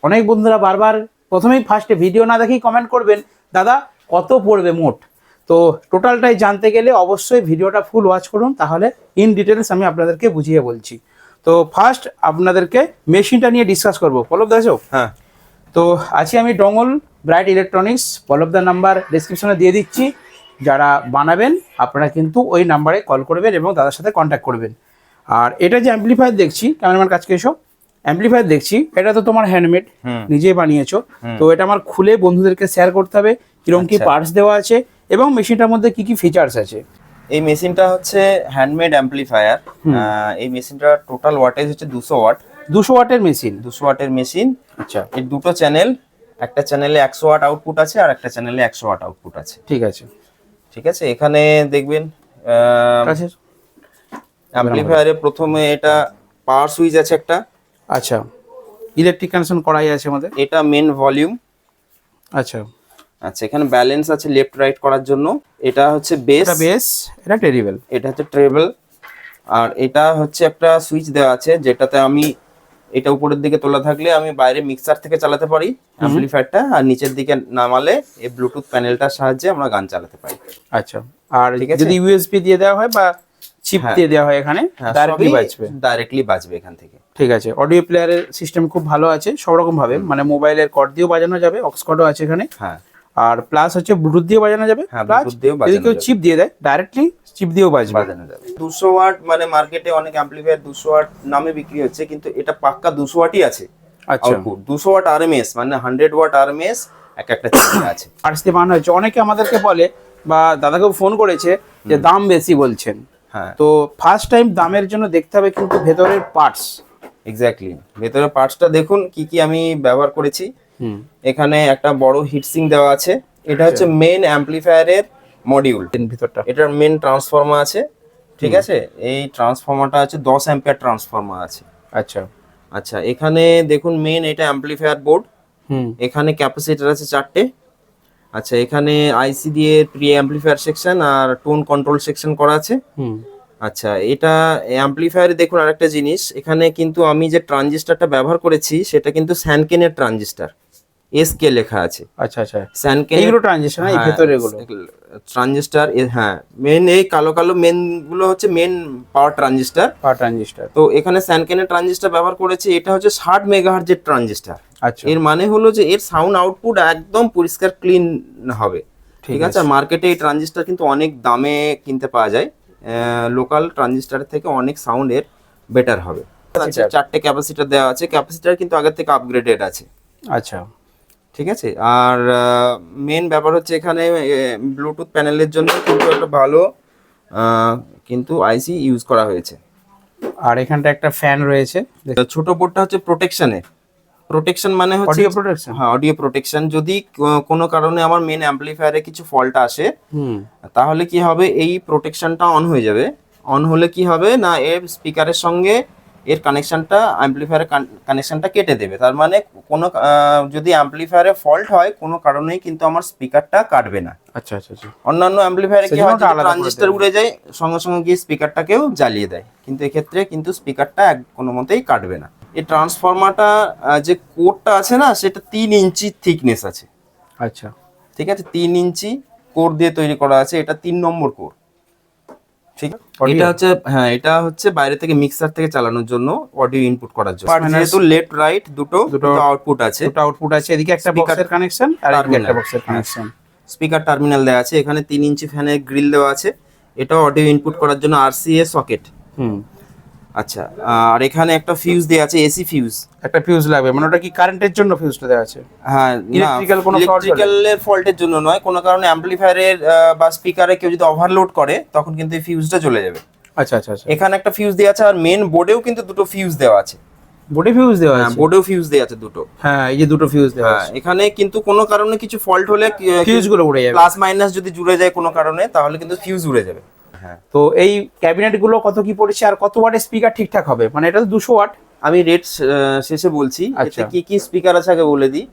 অনেক বন্ধুরা বারবার প্রথমেই ফার্স্টে ভিডিও না দেখেই কমেন্ট করবেন দাদা কত পড়বে মোট। তো টোটালটাই জানতে গেলে অবশ্যই ভিডিওটা ফুল ওয়াচ করুন, তাহলে ইন ডিটেলস আমি আপনাদেরকে বুঝিয়ে বলছি। তো ফার্স্ট আপনাদেরকে মেশিনটা নিয়ে ডিসকাস করবো। পল্লব দা আছো? হ্যাঁ। তো আছি আমি ডঙ্গল ব্রাইট ইলেকট্রনিক্স। পল্লবদার নাম্বার ডিসক্রিপশনে দিয়ে দিচ্ছি, যারা বানাবেন আপনারা কিন্তু ওই নাম্বারে কল করবেন এবং দাদার সাথে কন্ট্যাক্ট করবেন। আর এটা যে অ্যাম্পলিফায়ার দেখছি, ক্যামেরাম্যান কাছকে এসো, অ্যাম্পলিফায়ার দেখছি এটা তো তোমার হ্যান্ডমেড, নিজেই বানিয়েছো। তো এটা আমার খুলে বন্ধুদেরকে শেয়ার করতে হবে কিরকম কি পার্টস দেওয়া আছে এবং মেশিনটার মধ্যে কি কি ফিচার্স আছে। এই মেশিনটা হচ্ছে হ্যান্ডমেড অ্যাম্পলিফায়ার। এই মেশিনটার টোটাল ওয়াটেজ হচ্ছে 200 ওয়াট। 200 ওয়াটের মেশিন? 200 ওয়াটের মেশিন। আচ্ছা। এর দুটো চ্যানেল, একটা চ্যানেলে 100 ওয়াট আউটপুট আছে আর একটা চ্যানেলে 100 ওয়াট আউটপুট আছে। ঠিক আছে, ঠিক আছে। এখানে দেখবেন অ্যাম্পলিফায়ারে প্রথমে এটা পাওয়ার সুইচ আছে একটা। আচ্ছা, ইলেকট্রিক কানেকশন করাই আছে আমাদের। এটা মেন ভলিউম। আচ্ছা আচ্ছা, এখানে ব্যালেন্স আছে লেফট রাইট করার জন্য। এটা হচ্ছে বেস। এটা বেস, এটা টেরিবল, এটা হচ্ছে ট্রেবল। আর এটা হচ্ছে একটা সুইচ দেওয়া আছে যেটাতে আমি এটা উপরের দিকে তোলা থাকলে আমি বাইরে মিক্সার থেকে চালাতে পারি অ্যাম্পলিফায়ারটা, আর নিচের দিকে নামালে এই ব্লুটুথ প্যানেলটার সাহায্যে আমরা গান চালাতে পারি। আচ্ছা, আর যদি ইউএসবি দিয়ে দেওয়া হয় বা চিপ দিয়ে দেওয়া হয় এখানে ডাইরেক্টলি বাজবে এখান থেকে। ঠিক আছে। অডিও প্লেয়ারের সিস্টেম খুব ভালো আছে সব রকম ভাবে, মানে মোবাইলের কর্ড দিয়েও বাজানো যাবে, অক্স কর্ডও আছে এখানে। হ্যাঁ। আর প্লাস হচ্ছে ব্লুটুথ দিয়েও বাজানো যাবে। যদি কেউ চিপ দিয়ে দেয় ডাইরেক্টলি চিপ দিয়েও বাজানো যাবে। 200 ওয়াট মানে মার্কেটে অনেক অ্যাম্পলিফায়ার 200 ওয়াট নামে বিক্রি হচ্ছে, কিন্তু এটা পাক্কা 200 ওয়াটই আছে। আচ্ছা, 200 ওয়াট আরএমএস মানে 100 ওয়াট আরএমএস একটা চিপ আছে। পার্টস দিয়ে বানানো হয়েছে। অনেকে আমাদেরকে বলে বা দাদাকেও ফোন করেছে যে দাম বেশি বলছেন। হ্যাঁ, তো ফার্স্ট টাইম দামের জন্য দেখতে হবে কিন্তু ভেতরের পার্টস। এক্স্যাক্টলি, ভেতরের পার্টসটা দেখুন কি কি আমি ব্যবহার করেছি। এখানে একটা বড় হিটসিঙ্ক দেওয়া আছে। এটা হচ্ছে মেন অ্যাম্পলিফায়ারের মডিউল। ভিতরটা এটার মেন ট্রান্সফর্মার আছে। ঠিক আছে, এই ট্রান্সফর্মারটা আছে 10 অ্যাম্পিয়ার ট্রান্সফর্মার আছে। আচ্ছা আচ্ছা, এখানে দেখুন মেন এটা অ্যাম্পলিফায়ার বোর্ড। এখানে ক্যাপাসিটর আছে 4টে। আচ্ছা, এখানে আইসি দিয়ে প্রি অ্যাম্পলিফায়ার সেকশন আর টোন কন্ট্রোল সেকশন করা আছে। আচ্ছা, এটা অ্যাম্পলিফায়ারে দেখুন আরেকটা জিনিস, এখানে কিন্তু আমি যে ট্রানজিস্টরটা ব্যবহার করেছি সেটা কিন্তু স্যানকেনের ট্রানজিস্টর, এসকে লেখা আছে। আচ্ছা আচ্ছা, স্যানকেন এইগুলো ট্রানজিস্টর না, এই ভেতরে এগুলো ট্রানজিস্টর। হ্যাঁ, মেন এই কালো কালো মেন গুলো হচ্ছে মেন পাওয়ার ট্রানজিস্টর। তো এখানে স্যানকেনের ট্রানজিস্টর ব্যবহার করেছি। এটা হচ্ছে 60 মেগাহার্জের ট্রানজিস্টর। আচ্ছা, এর মানে হলো যে এর সাউন্ড আউটপুট একদম পরিষ্কার ক্লিন হবে। ঠিক আছে। মার্কেটে এই ট্রানজিস্টর কিন্তু অনেক দামে কিনতে পাওয়া যায়, লোকাল ট্রানজিস্টরের থেকে অনেক সাউন্ড এর বেটার হবে। আচ্ছা, 4টে ক্যাপাসিটর দেওয়া আছে। ক্যাপাসিটর কিন্তু আগের থেকে আপগ্রেডেড আছে। আচ্ছা ঠিক আছে। আর মেন ব্যাপার হচ্ছে এখানে ব্লুটুথ প্যানেলের জন্য কিন্তু একটা ভালো কিন্তু আইসি ইউজ করা হয়েছে। আর এখানটা একটা ফ্যান রয়েছে। ছোট বোর্ডটা হচ্ছে প্রোটেকশন মানে হচ্ছে অডিও প্রোটেকশন। হ্যাঁ, অডিও প্রোটেকশন। যদি কোনো কারণে আমার মেন অ্যাম্পলিফায়ারে কিছু ফল্ট আসে তাহলে কি হবে, এই প্রোটেকশনটা অন হয়ে যাবে। অন হলে কি হবে না, এর স্পিকারের সঙ্গে এর কানেকশনটা অ্যাম্পলিফায়ারের কানেকশনটা কেটে দেবে। তার মানে কোনো যদি অ্যাম্পলিফায়ারে ফল্ট হয় কোনো কারণেই কিন্তু আমার স্পিকারটা কাটবে না। আচ্ছা আচ্ছা আচ্ছা। অন্যান্য অ্যাম্পলিফায়ারে কি হয়, ট্রানজিস্টর উড়ে যায় সঙ্গে সঙ্গে গিয়ে স্পিকারটাকেও জ্বালিয়ে দেয়, কিন্তু এক্ষেত্রে কিন্তু স্পিকারটা কোনো মতেই কাটবে না। এই ট্রান্সফরমারটা যে কোরটা আছে না, সেটা 3 ইঞ্চি থিকনেস আছে। আচ্ছা, ঠিক আছে, 3 ইঞ্চি কোর দিয়ে তৈরি করা আছে। এটা 3 নম্বর কোর। ঠিক, এটা হচ্ছে হ্যাঁ, এটা হচ্ছে বাইরে থেকে মিক্সার থেকে চালানোর জন্য, অডিও ইনপুট করার জন্য। যেহেতু লেফট রাইট দুটো আউটপুট আছে, এদিকে একটা বক্সের কানেকশন আর এদিকে একটা বক্সের কানেকশন। স্পিকার টার্মিনাল দেওয়া আছে। এখানে 3 ইঞ্চি ফ্যানের গ্রিল দেওয়া আছে। এটা অডিও ইনপুট করার জন্য আরসিএ সকেট। আচ্ছা, আর এখানে একটা ফিউজ দেওয়া আছে, এসি ফিউজ। একটা ফিউজ লাগবে, মানে ওটা কি কারেন্টের জন্য ফিউজটা দেওয়া আছে? হ্যাঁ, ইলেকট্রিক্যালের ফল্টের জন্য নয়, কোনো কারণে অ্যাম্পলিফায়ারের বা স্পিকারে কেউ যদি ওভারলোড করে তখন কিন্তু এই ফিউজটা চলে যাবে। আচ্ছা আচ্ছা আচ্ছা, এখানে একটা ফিউজ দেওয়া আছে। আর মেন বোর্ডেও কিন্তু দুটো ফিউজ দেওয়া আছে। বোর্ডে ফিউজ দেওয়া আছে? বোর্ডেও ফিউজ দেওয়া আছে দুটো। হ্যাঁ, এই যে দুটো ফিউজ দেওয়া আছে। এখানে কিন্তু কোনো কারণে কিছু ফল্ট হলে ফিউজগুলো উড়ে যাবে। প্লাস মাইনাস যদি জুড়ে যায় কোনো কারণে তাহলে কিন্তু ফিউজ উড়ে যাবে। হ্যাঁ। তো এই ক্যাবিনেট গুলো কত কি পড়েছে আর কত ওয়াটের স্পিকার ঠিকঠাক হবে? মানে এটা তো 200 ওয়াট। আমি রেট শেষে বলছি। এতে কি কি স্পিকার আছে আগে বলে দিই।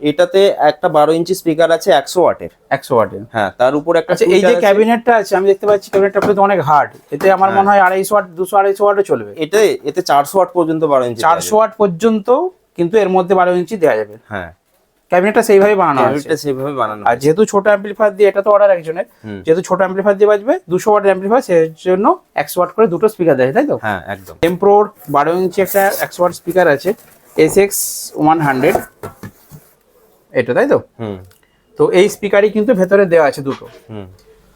এটাতে একটা 12 ইঞ্চি স্পিকার আছে 100 ওয়াটের। 100 ওয়াটের, হ্যাঁ। তার উপর একটা এই যে ক্যাবিনেটটা আছে আমি দেখতে পাচ্ছি, ক্যাবিনেটটা কিন্তু অনেক হার্ড। এতে আমার মনে হয় 250 ওয়াট 200 250 ওয়াটও চলবে। এতে 400 ওয়াট পর্যন্ত 12 ইঞ্চি 400 ওয়াট পর্যন্ত কিন্তু এর মধ্যে 12 ইঞ্চি দেওয়া যাবে। হ্যাঁ, ক্যাবিনেটটা সেইভাবে বানানো আছে। ক্যাবিনেটটা সেভাবে বানানো আর যেহেতু ছোট অ্যাম্পলিফায়ার দিয়ে, এটা তো অর্ডার একজনের, যেহেতু ছোট অ্যাম্পলিফায়ার দিয়ে বাজবে 200 ওয়াটের অ্যাম্পলিফায়ার, সেই জন্য 100 ওয়াট করে দুটো স্পিকার দেয়, তাই তো? হ্যাঁ একদম। টেম্প্রোর 12 ইঞ্চি একটা 100 ওয়াট স্পিকার আছে, SX 100 এটা, তাই তো? তো এই স্পিকারই কিন্তু ভেতরে দেওয়া আছে দুটো।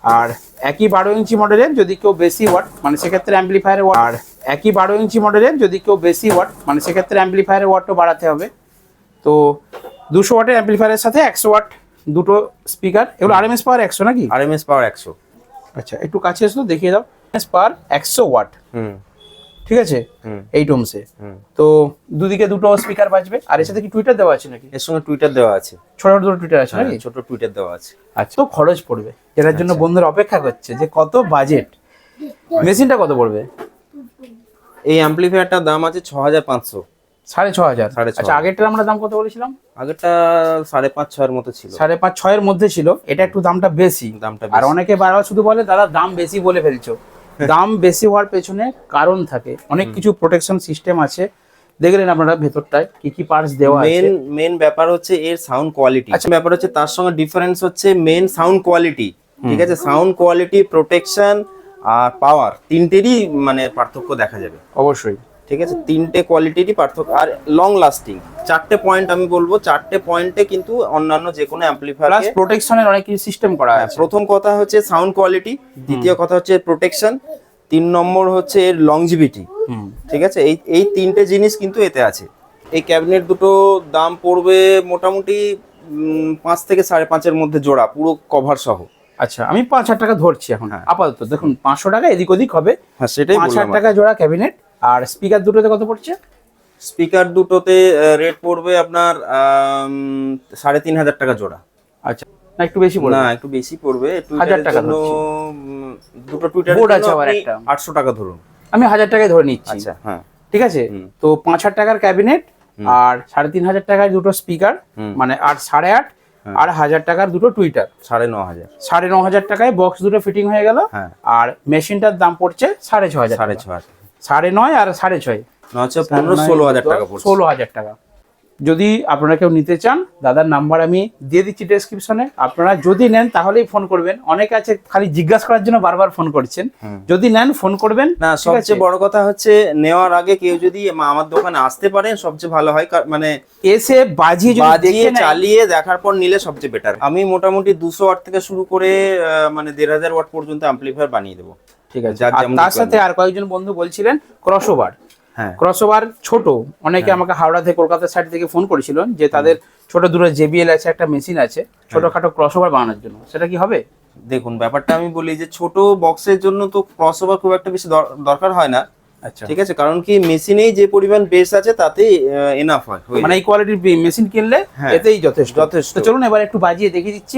আর একই 12 ইঞ্চি মডেলের যদি কেউ বেশি ওয়াট, মানে সেক্ষেত্রে অ্যাম্পলিফায়ারের ওয়াট, আর একই 12 ইঞ্চি মডেলের যদি কেউ বেশি ওয়াট, মানে সেক্ষেত্রে অ্যাম্পলিফায়ারের ওয়াটও বাড়াতে হবে। তো 200 ওয়াটের অ্যাম্পলিফায়ারের সাথে 100 ওয়াট দুটো স্পিকার, এগুলো আরএমএস পাওয়ার 100 নাকি? আরএমএস পাওয়ার 100। আচ্ছা, একটু কাছে এসো দেখিয়ে দাও। আরএমএস পাওয়ার 100 ওয়াট, ঠিক আছে, এই ওমসে। তো দুদিকে দুটো স্পিকার বাজবে। আর এর সাথে কি টুইটার দেওয়া আছে নাকি? এর সঙ্গে টুইটার দেওয়া আছে, ছোট ছোট দুটো টুইটার আছে নাকি? ছোট টুইটার দেওয়া আছে। আচ্ছা, তো খরচ পড়বে, যেটার জন্য বন্ধুরা অপেক্ষা করছে যে কত বাজেট, মেশিনটা কত পড়বে? এই অ্যাম্পলিফায়ারটার দাম আছে 6500। 6500? 6500। আচ্ছা, আগেরটার আমরা দাম কত বলেছিলাম? আগেরটা 5.5-6 এর মতো ছিল। 5.5-6 এর মধ্যে ছিল, এটা একটু দামটা বেশি। দামটা আর অনেকে বারবার শুধু বলে দাদা দাম বেশি বলে ফেলছো। দাম বেশি হওয়ার পেছনে কারণ থাকে, অনেক কিছু প্রোটেকশন সিস্টেম আছে। দেখলেন আপনারা ভেতরটায় কি কি পার্টস দেওয়া আছে। মেন ব্যাপার হচ্ছে এর সাউন্ড কোয়ালিটি। আচ্ছা, ব্যাপার হচ্ছে তার সঙ্গে ডিফারেন্স হচ্ছে মেন সাউন্ড কোয়ালিটি, ঠিক আছে? সাউন্ড কোয়ালিটি, প্রোটেকশন আর পাওয়ার, তিনটেরই মানে পার্থক্য দেখা যাবে অবশ্যই, ঠিক আছে? তিনটে কোয়ালিটিরই পার্থক্য। আর লং লাস্টিং, 4টে পয়েন্ট আমি বলবো, 4টে পয়েন্টে কিন্তু অন্যান্য যে কোনো অ্যাম্পলিফায়ার প্লাস প্রোটেকশনের অনেক কিছু সিস্টেম করা আছে। প্রথম কথা হচ্ছে সাউন্ড কোয়ালিটি, দ্বিতীয় কথা হচ্ছে প্রোটেকশন, 3 নম্বর হচ্ছে এর লংজিভিটি, ঠিক আছে? এই তিনটে জিনিস কিন্তু এতে আছে। এই ক্যাবিনেট দুটো দাম পড়বে মোটামুটি 5 থেকে 5.5 এর মধ্যে জোড়া, পুরো কভার সহ। আচ্ছা, আমি 5,000 টাকা ধরছি এখন আপাতত। দেখুন 500 টাকা এদিক ওদিক হবে। হ্যাঁ, সেটাই বললাম। 5,000 টাকা জোড়া ক্যাবিনেট। আর স্পিকার দুটোতে কত পড়ছে? স্পিকার দুটোতে রেট পড়বে আপনার 3,500 টাকা জোড়া। আচ্ছা, না একটু বেশি পড়বে? না, একটু বেশি পড়বে। 1000 টাকা দুটো টুইটার বোর্ড আছে আবার একটা। 800 টাকা ধরুন। আমি 1000 টাকায় ধরে নিচ্ছি। আচ্ছা, হ্যাঁ, ঠিক আছে। তো 5,000 টাকার ক্যাবিনেট আর 3,500 টাকার দুটো স্পিকার, মানে 8.5 আর 1000 টাকার দুটো টুইটার, 9,500। 9,500 টাকায় বক্স দুটো ফিটিং হয়ে গেল। আর মেশিনটার দাম পড়ছে 6,500। 6,500, 9.5 আর 6.5, 15-16,000 টাকা পড়ছে। 16,000 টাকা। যদি আপনারা কেউ নিতে চান, দাদার নাম্বার আমি দিয়ে দিচ্ছি ডেসক্রিপশনে। আপনারা যদি নেন তাহলেই ফোন করবেন। অনেকে আছে খালি জিজ্ঞাসা করার জন্য বারবার ফোন করছেন, যদি নেন ফোন করবেন। না, সবচেয়ে বড় কথা হচ্ছে নেওয়ার আগে কেউ যদি আমার দোকানে আসতে পারেন সবচেয়ে ভালো হয়, মানে এসে বাজিয়ে চালিয়ে দেখার পর নিলে সবচেয়ে বেটার। আমি মোটামুটি 200 ওয়াট থেকে শুরু করে মানে 1,500 ওয়াট পর্যন্ত অ্যাম্পলিফায়ার বানিয়ে দেবো, ঠিক আছে? তার সাথে আর কয়েকজন বন্ধু বলছিলেন ক্রসওভার। হ্যাঁ, ক্রসওভার ছোট, অনেকে আমাকে হাওড়া থেকে, কলকাতা সাইড থেকে ফোন করেছিলেন যে তাদের ছোট দূরে JBL আছে, একটা মেশিন আছে ছোটখাটো ক্রসওভার বানানোর জন্য, সেটা কি হবে? দেখুন ব্যাপারটা আমি বলি যে ছোট বক্সের জন্য তো ক্রসওভার খুব একটা বেশি দরকার হয় না। আচ্ছা, ঠিক আছে, কারণ কি মেশিনেই যে পরিমাণ বেস আছে তাতেই এনাফ হয়। মানে এই কোয়ালিটির মেশিন কিনলে এতেই যথেষ্ট। চলুন এবার একটু বাজিয়ে দেখিয়ে দিচ্ছি।